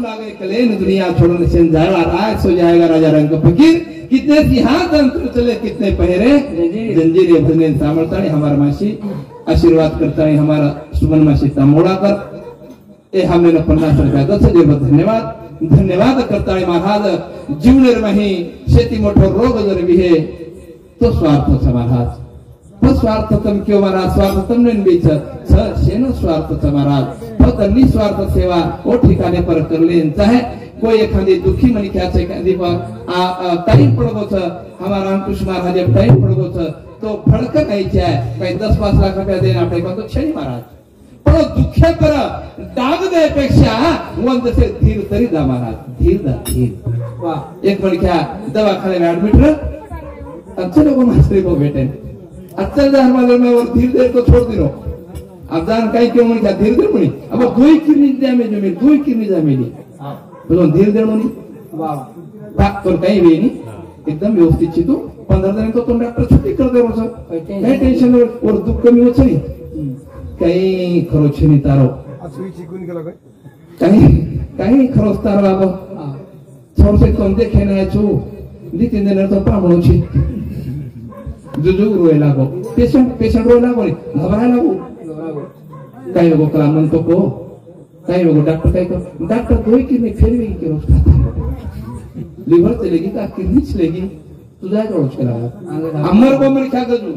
लागे कलेन दुनिया छोड़ने से जाएगा राय सो जाएगा राजा रंग फकीर कितने सिंहासन चले कितने पहरे जंजीर भजने सामर्थ्य हमारा मासी आशीर्वाद करता है हमारा सुमन मासी तामोड़ा कर ए हमने 50 रुपया 10,000 धन्यवाद धन्यवाद करता है महाराज जीवनेर मही शेती मोठो रोग जर विहे तो स्वार्थ महाराज स्वार्थतम क्यों महाराज स्वार्थतम ने बीच शेनो स्वार्थ महाराज फक्त निस्वार्थ सेवा ओ ठिकाणे पर करले चाहे कोई एखादी दुखी मनी क्या छे एखादी टाइम पड़गो छ हमारा अंकुश महाराज जब टाइम पड़गो छ तो फड़क नहीं छे कई 10-5 लाख रुपया देना आपणे को तो छे महाराज पण दुख्या पर डाग देपेक्षा वंद से धीर तरी दा महाराज धीर दा धीर वाह एक मनी क्या दवाखाने में एडमिट रह अच्छे लोगों मास्टरी को बेटे अच्छा हमारे में और धीर देर तो छोड़ दिनो अब जान कहीं क्यों मनी क्या धीर देर मनी अब 2 किडनी डैमेज में 2 किडनी डैमेज तो धीर देर मनी वाह बात तो कहीं भी नहीं एकदम व्यवस्थित छी तू 15 दिन तो तुम डॉक्टर छुट्टी कर दे रोज कहीं टेंशन और दुख कमी हो छनी कहीं खरो छनी तारो सुई चिकून केला कहीं खरो तारो बाबा छोर से कम देखे ना छु दी 3 दिन तो पामणो छी जुजु रोए लागो पेशेंट रोए लागो घबराए लागो कहीं लोगों कला मन तो को कहीं लोगों डॉक्टर कहीं को डॉक्टर कोई किडनी फेल भी के रोज लिवर चलेगी का किडनी चलेगी तू जाएगा रोज के लगा अमर को मन क्या करू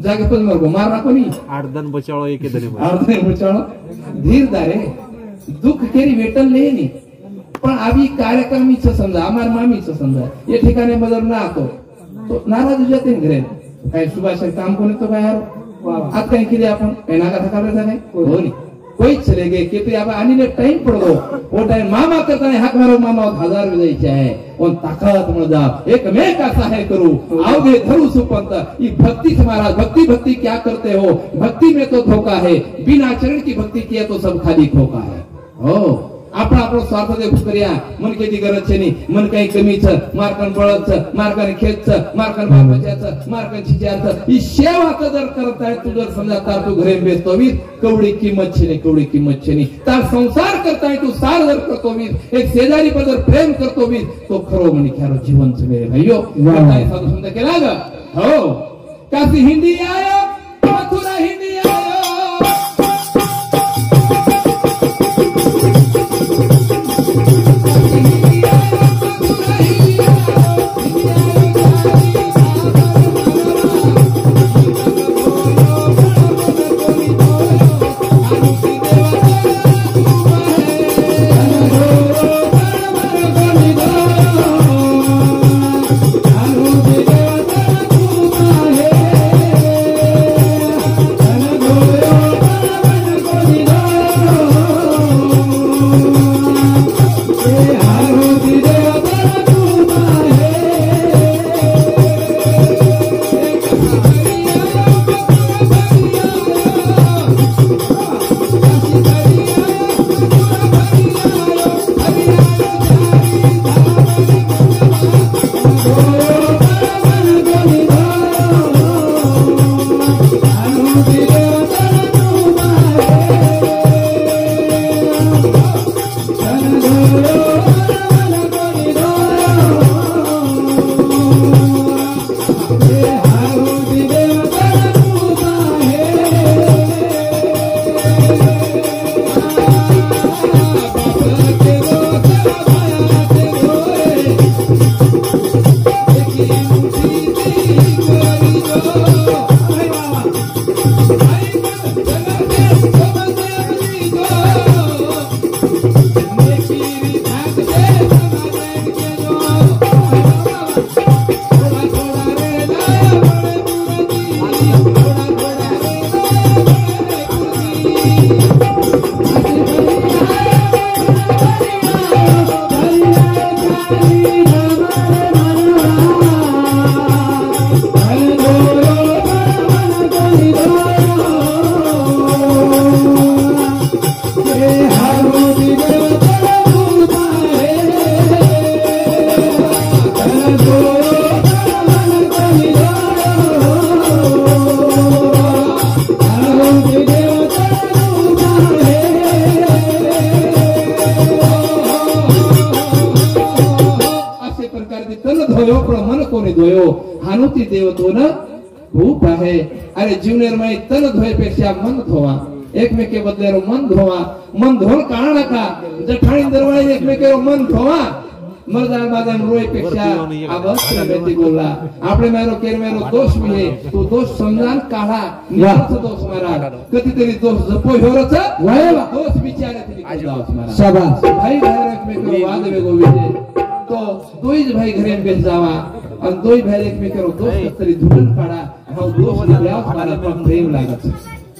जाके पर मर को मारना को नहीं 8 दिन बचाओ एक दिन 8 दिन बचाओ धीर दारे दुख केरी वेटन ले नहीं पण आवी कार्यक्रमी छ समजा अमर मामी छ समजा ये ठिकाणे बदल ना आतो तो नाराज हो जाते घरे काही सुभाष काम कोणी तो काय यार आज काही केले आपण काही नागा थकावले नाही हो नाही कोई चले गए कि अब आने ने टाइम पड़ गो वो टाइम मामा करता है हक मारो मामा 1000 विजय चाहे उन ताकत मर जा एक मैं का सहाय करूं आओगे धरु सुपंत ये भक्ति तुम्हारा भक्ति क्या करते हो भक्ति में तो धोखा है बिना चरण की भक्ति किया तो सब खाली खोखा है हो आपला आपलो स्वार्थ देखू करिया मन केची गरज छे नी मन काही कमी छ मार्कन बळद छ मार्कन खेत छ मार्कन बाबाच्या छ मार्कन चिचार छ ही सेवा जर करत आहे तू जर समजा तार तू घरे बेसतो वी कवडी किंमत छे नी तार संसार करता है तू सार जर करतो वी एक शेजारी पर जर प्रेम करतो वी तो खरो म्हणे ख्यारो जीवन छ मेरे भाइयो काय साधू संत केला ग हो काशी हिंदी आयो मथुरा हिंदी आयो असे प्रकारचे तन धोयो पण मन कोणी धोयो हानुती देवतो न खूप आहे. अरे जीवनेरमय तन धोयपेक्षा मन धोवा, एकमेके बदलेरो मन धोवा. मन धोन काढा नका, जठाणी दरवाळे एकमेकेरो मन धोवा. मर्दान बादम रोय पेक्षा अवश्य व्यक्ती बोलला. आपले मेरो केरमेरो दोष भी है, तो दोष समजान काढा. निरर्थ दोष मारा, कधीतरी दोष जपो होरच वयवा दोष विचारे तरी दोष मारा. शाबास. भाई भाई एकमेकेरो वाद वेगो विजे तो दोईज भाई घरे बेस जावा आणि दोई भाई एकमेकेरो दोष तरी धुडून काढा. हा दोष निघाला मला पण प्रेम लागत.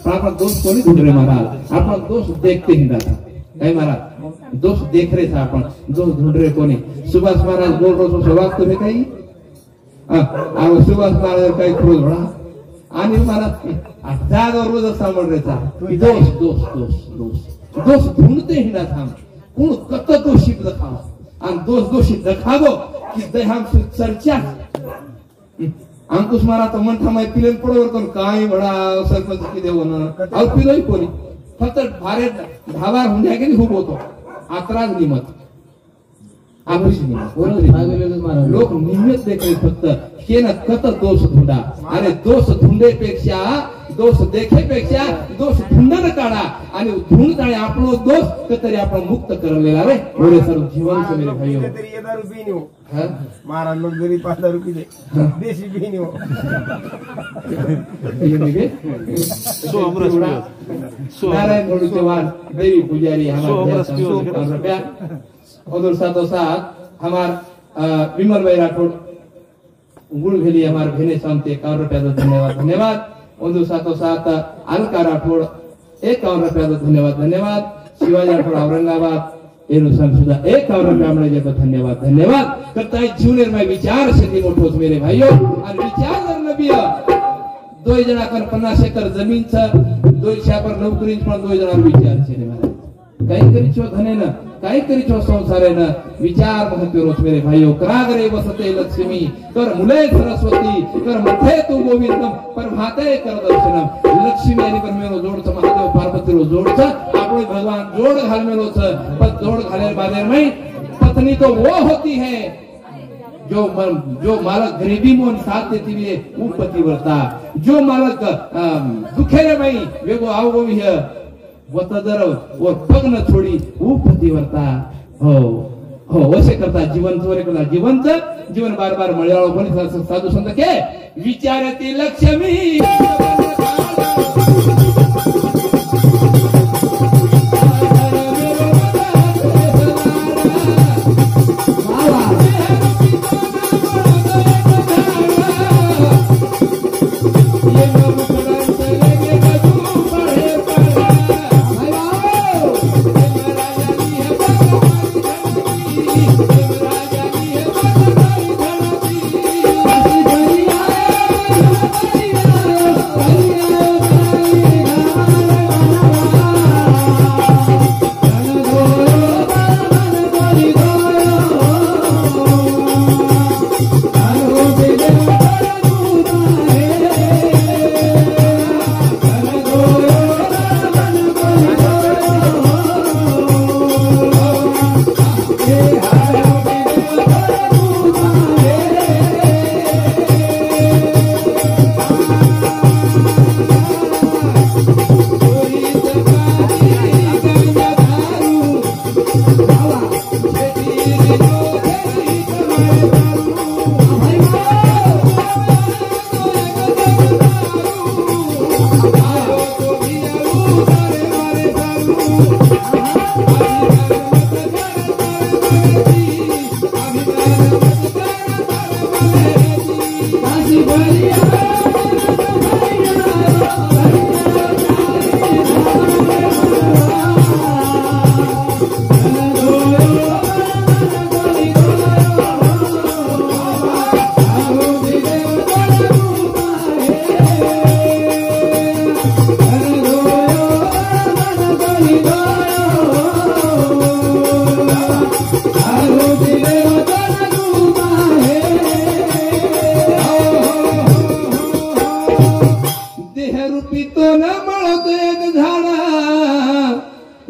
पण आपण दोष कोणी धुडरे मारा, आपण दोष देखते ही जाता. काय महाराज दोष देख रहे था, आपण दोष ढूंढ रहे कोणी. सुभाष महाराज बोल रहे स्वभाव तुम्ही काही सुभाष महाराज काही क्रोध म्हणा आणि महाराज जागावर रोज सांभाळ रेचा दोष दोष दोष दोष दोष ढूंढते ही ना थांब कोण कत दोषी दखाव आणि दोष दोषी दखावो की दहाम चर्चा. अंकुश महाराज तो मन थांबाय पिलेन पडवर कोण काय म्हणा सरपंच की देव ना अल्पिलोय कोणी फक्त भारे धावा होऊन जाय की खूप होतो आत्राज निमत लोक निमित्त देखील फक्त केन कत दोष धुंडा. अरे दोष धुंडेपेक्षा दोष देखेपेक्षा दोष धुंडन काढा आणि धुंडताने आपलो दोष तरी आपण मुक्त करलेला रे ओरे सर्व जीवन से मेरे भाइयों तरी ये दारू पीनी हो मारा लोग जरी 5 दारू पी दे देसी पीनी हो ये निगे सो अमरस नारायण गुरु जवान देवी पुजारी हमारे रुपया और साथों साथ हमार विमल भाई राठौड़ गुड़ भेली हमारे भेने शांति 51 रुपया धन्यवाद धन्यवाद. और साथों साथ अलका राठौड़ 51 रुपया धन्यवाद धन्यवाद. शिवाजी राठौड़ औरंगाबाद एनु सुद्धा 51 रुपया मिळे धन्यवाद धन्यवाद. करता जीवनेर में विचार शेती मोठोच मेरे भाइयों आणि विचार जर नबी 2 जणांकर 50 एकर जमीन छ 200 पर नोकरी पण 2 जणांवर विचार छे रे महाराज. काही करी छो धने न काही करी छो संसारे न विचार महत्व रोज मेरे भाइयों. करागरे वसते लक्ष्मी कर मुले सरस्वती कर मथे तू गोविंदम पर भाते कर दर्शनम. लक्ष्मी आणि पर मेरो जोड छ महादेव पार्वती रो जोड छ आपले भगवान जोड घाल मेरो छ पर जोड घाले बादर में पत्नी तो वो होती है जो मालक गरीबी में साथ देती है वो पतिव्रता. जो मालक दुखेरे में वेगो आओ भी है वो तदर वो पग न छोड़ी वो पतिव्रता. हो हो असे करता जीवन चोरे करता जीवन बार बार मळ्याळो कोणी साधू संत के विचारती लक्ष्मी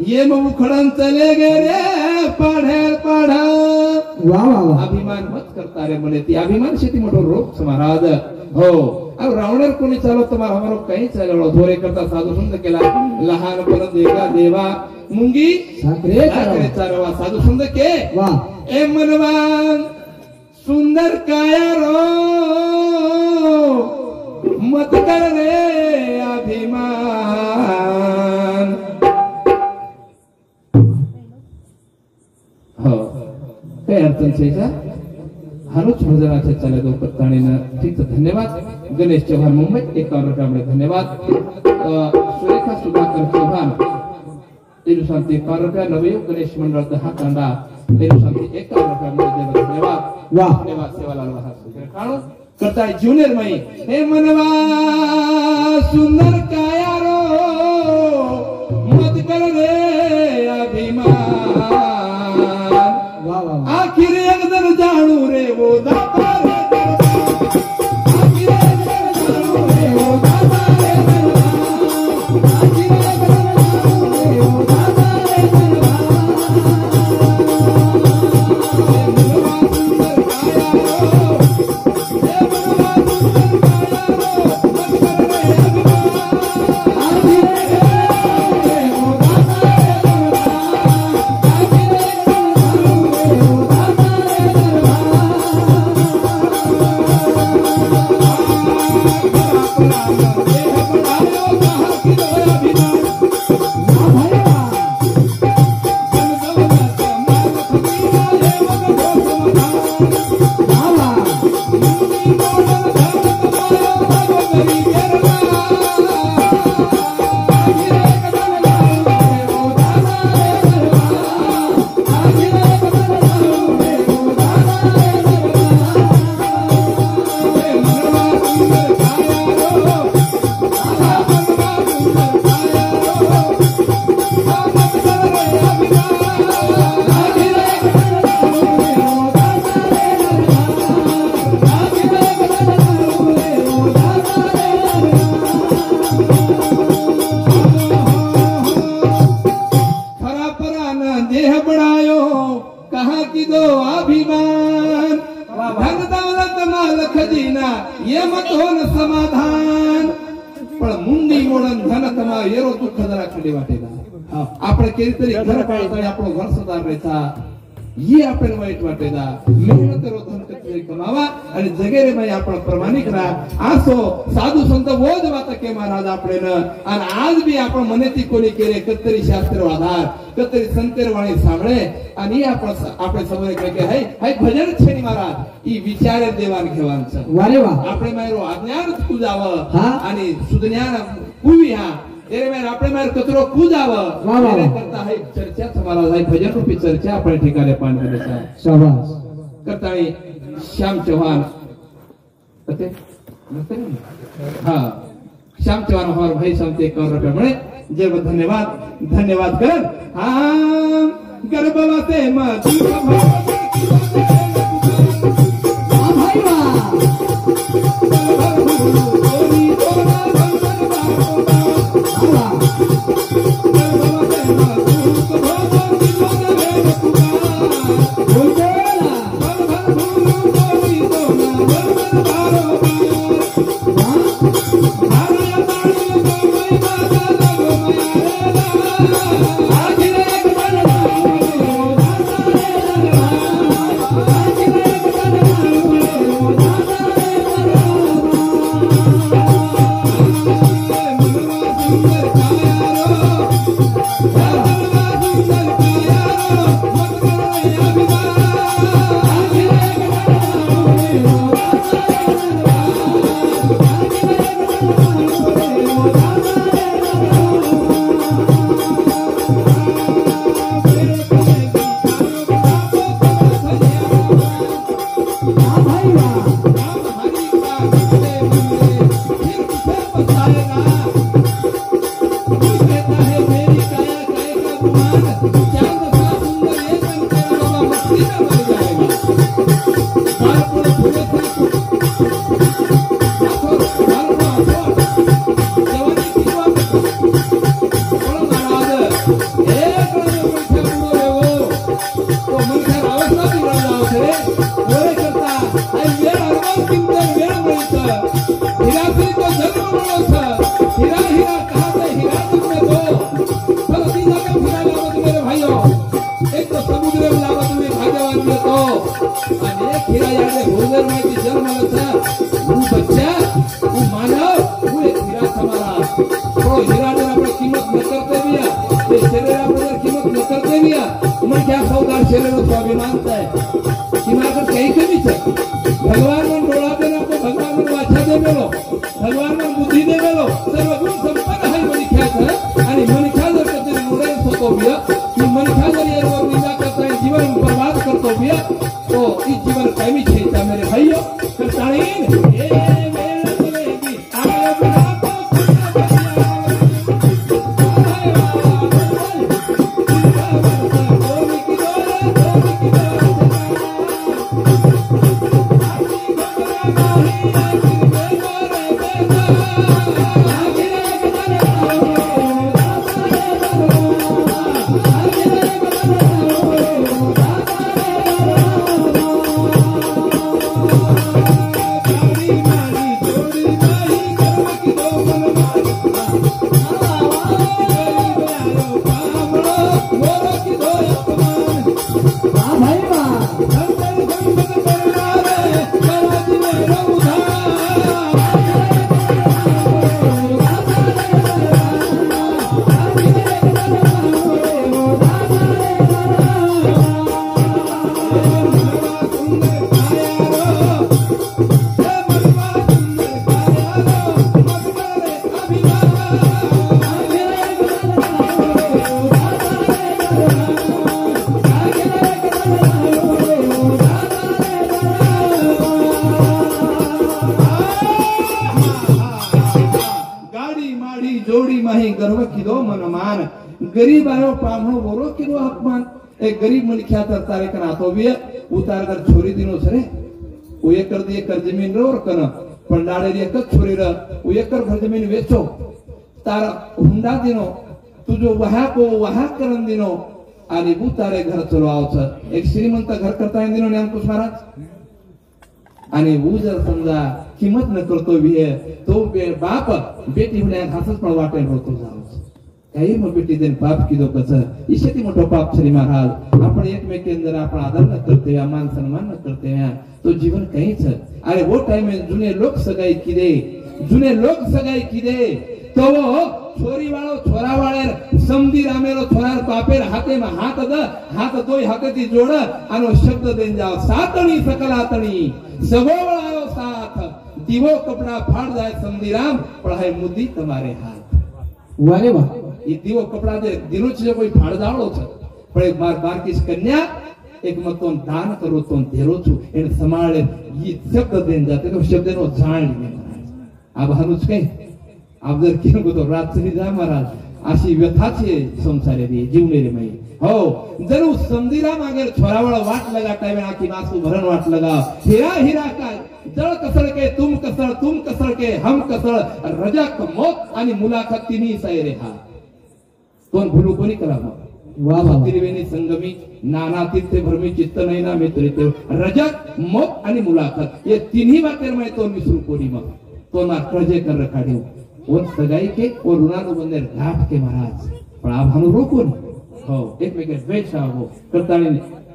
ये मुखड़न चले गे रे पढ़े वा वा वा अभिमान मत करता रे મને ती अभिमान शेती मोठो रोग છે महाराज हो अब रावणर कोणी चालो तुम्हाला हमारो काही चाललो धोरे करता साधू संत केला लहानपण देगा देवा मुंगी साखरे चारवा साधू संत के वा ए मनवान सुंदर काया रो मत कर रे अभिमान हो काय अडचण છે हारोच भजनाच्या चाले दो करताणीनं ठीक धन्यवाद गणेश चव्हाण मुंबई 51 रुपयामुळे धन्यवाद सुरेखा सुधाकर चव्हाण तेलू शांती 51 रुपया नवयुग गणेश मंडळ हा कांडा तेलू शांती 51 रुपयामुळे धन्यवाद वाह धन्यवाद सेवालाल वहार काणू करताय ज्युनियर मई हे मनवा सुंदर काया रो मत कर रे अभिमान वाह वाह आखिर एक दिन जानू रे वो दाता रे आखिर एक दिन जानू रे वो दाता रे आखिर एक दिन जानू रे वो दाता रे આપણે કેવી રીતે ઘર પાળતા આપણો ઘર સદાર રહેતા ये आपण वाईट वाटेदा मेहनत करो धन कतरी कमावा आणि जगेरे माई आपण प्रमाणिक राहा आसो साधू संत वोज वात के महाराज आपले न आणि आज बी आपण मनेती कोणी केले कतरी शास्त्र आधार कतरी संतेर वाणी सांभळे आणि आपण आपले समोर के हाय हाय भजन छेनी महाराज ई विचारे देवान घेवांचं वारे वा आपले मायरो अज्ञान तुजावं हा आणि सुज्ञान कुवी हा तेरे में आपले मार कचरो कूदाव तेरे करता है चर्चा तुम्हाला है भजन रूपी चर्चा आपण ठिकाणी पांढरेचा शाबास करताळी श्याम चव्हाण ते हां श्याम चव्हाण हमारे भाई संते 51 रुपये मिळे जय धन्यवाद धन्यवाद कर हां गर्भवते मधु भाई वाह आखिर एक माणसा अवस्था बिघडला होते ओरे करता आई वेळ अनुभव किंमत वेळ मिळतं हिरासरी तो जन्म मिळवता हिरा हिरा कहा से हिरा तुमने दो पर ती जागा हिरा लागत मेरे भाइयों एक तो समुद्र में लागत में भाग्यवान में तो आणि एक हिरा याने भूगर माहिती जन्म मिळवता वो बच्चा वो मानव वो एक हिरा समारा तो हिरा जर आपण किंमत न करते बिया ते शरीर आपण किंमत न करते बिया मग क्या सौदार शरीर स्वाभिमान है किनाकर कहीं कमी है भगवान ने डोला देना आपको भगवान ने वाचा दे मेलो भगवान ने बुद्धि दे मेलो सर्व गुण संपन्न है मनिख्यात है आणि मनिख्या जर कधी मुळे होतो बिया की मनिख्या जर यावर निंदा करता है जीवन बर्बाद करतो बिया तो इस जीवन कायमी छेता मेरे भाइयों करताळीन ए वेळ चलेगी आयो बिना गरीब आयो पामणो बोरो किलो अपमान एक गरीब मलिख्या तर तारे कना तो भी उतार कर छोरी दिनो सरे वो एकर दे एकर जमीन रो कना पंडाळे रे एक छोरी र वो एकर घर जमीन वेचो तारा हुंडा दिनो तुझो वहा को वहा करन दिनो आणि बु तारे घर चलो आवच एक श्रीमंत घर करता दिनो ज्ञान कुछ महाराज आणि वो जर समजा किंमत न करतो भी है तो बाप बेटी हुल्या हातच पण वाटेल होतो जाऊ काही मग बेटी देन पाप किदो कसं इशेती मोठो पाप श्री महाराज आपण एकमेकांवर आपण आदर न करते मान सन्मान न करते तो जीवन कहीच अरे वो टाइम में जुने लोग सगाई किदे तो वो छोरी वाळो छोरा वाळेर समधी रामेरो छोरार पापेर हाते में हाथ दोय हातेती जोड आणि शब्द देन जाव सातणी सकल आतणी सगोळ आयो साथ दिवो कपड़ा फाड़ जाए समधी राम पढ़ाई मुद्दी तुम्हारे हाथ वारे वाह ये दिवो कपड़ा दे दिनो छे कोई फाड़ जावळो छे पण एक बार की कन्या एक मतोन दान करो तो धेरो छु एने समाळे ये शब्द देन जाते तो शब्द नो जाण ली अब हनुच कई अब जर किन को तो रात चली जा महाराज अशी व्यथा छे संसारे दी जीवने रे मई हो जरूर समधीरा मागे छोरावाळा वाट लगा टाइम आखी मासू भरण वाट लगा हीरा हीरा का जळ कसळ के तुम कसळ के हम कसळ रजक मौत आणि मुलाकात तिन्ही सायरे हा कोण भूलू कोणी करावा वाह वाह त्रिवेणी संगमी नाना तीर्थे भ्रमी चित्त नाही ना मित्र रजक मौत आणि मुलाकात ये तिन्ही बातेर में तो विसरू कोणी मग तो ना कर्जे कर रखाड्यो और सगाई के और रुणानु बंदर घाट के महाराज पण आ भानु रोको हो एकमेके द्वेष हो करताळी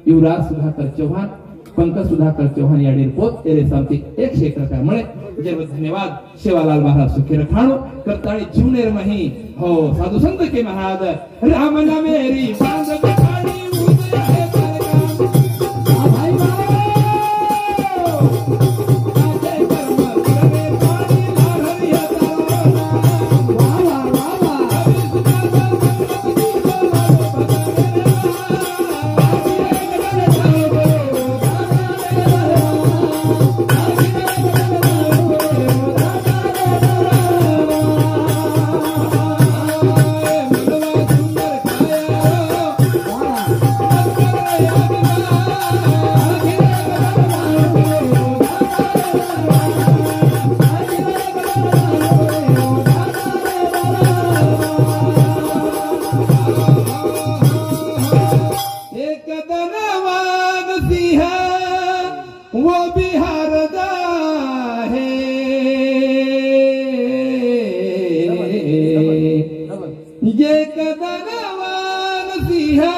युवराज सुधाकर चौहान पंकज सुधाकर चौहान या पोत तेरे सामती 101 रुपया मळे जय धन्यवाद सेवालाल महाराज सुखी रखाणो करताळी जीवनेर मही हो साधु संत के महाराज राम ना मेरी बांध बखाड़ी उदय है परगाम भाई नसीहा वो बिहार दा है ये कदरवा नसीहा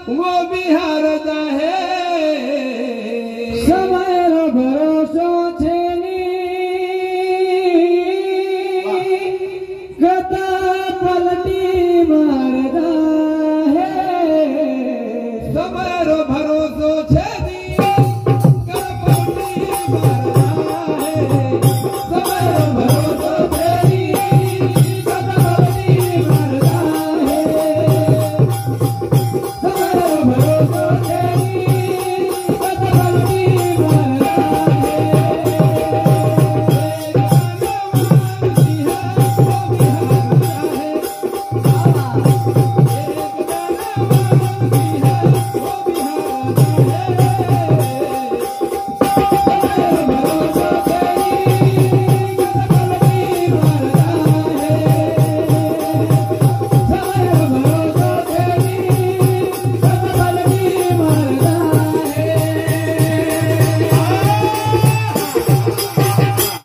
वो बिहार दा है समय रो भरोसो छेनी गता पलटी मारदा है समय रो भरोसो छे